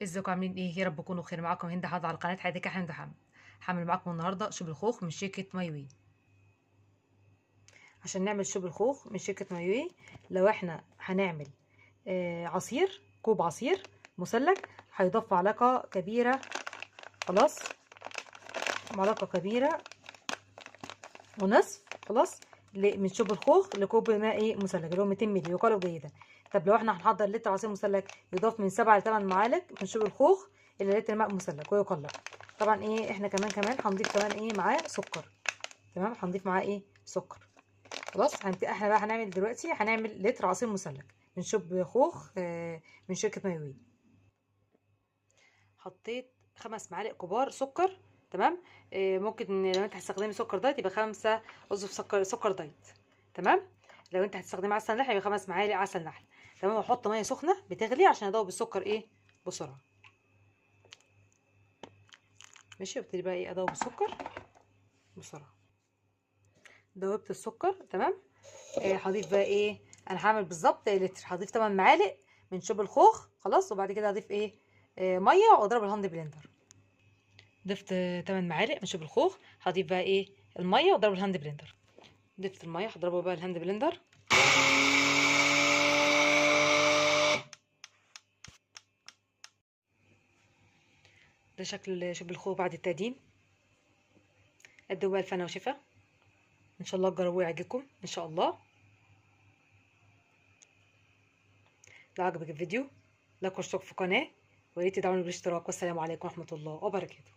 ازيكم عاملين ايه؟ يا رب تكونوا بخير. معاكم هند حافظ على قناه حياتك حمد حمد. هعمل معاكم النهارده شوب الخوخ من شركه مايوي. عشان نعمل شوب الخوخ من شركه مايوي، لو احنا هنعمل عصير، كوب عصير مثلج، هيضاف معلقه كبيره. خلاص، معلقه كبيره ونصف. خلاص، من شوب الخوخ لكوب ماء مثلج اللي هو 200 مللي، يقلب جيدا. طب لو احنا هنحضر لتر عصير مثلج، يضاف من 7 ل 8 معالق من شوب الخوخ الى لتر ماء مثلج ويقلب. طبعا احنا كمان هنضيف كمان معاه سكر. تمام، هنضيف معاه سكر. خلاص، احنا بقى هنعمل دلوقتي، هنعمل لتر عصير مثلج من شوب خوخ من شركة مايوي. حطيت 5 معالق كبار سكر. تمام. ممكن لو انت هتستخدمي سكر دايت يبقى 5 قصدي سكر دايت. تمام. لو انت هتستخدمي عسل نحل يبقى 5 معالق عسل نحل. تمام. واحط ميه سخنه بتغلي عشان ادوب السكر بسرعه. ماشي، وابتدي بقى ادوب السكر بسرعه. دوبت السكر. تمام. هضيف بقى انا هعمل بالظبط لتر، هضيف 8 معالق من شوب الخوخ. خلاص، وبعد كده هضيف ميه واضرب الهاند بلندر. ضفت 8 معالق من شوب الخوخ، هضيف بقى الميه واضرب الهاند بلندر. ضفت الميه، هضربه بقى الهاند بلندر. ده شكل شوب الخوخ بعد التقديم. قدموا بقى الفنا وشفا. ان شاء الله تجربوه يعجبكم ان شاء الله. لو عجبك الفيديو لايك واشترك في القناه، ويا ريت تدعموني بالاشتراك. والسلام عليكم ورحمه الله وبركاته.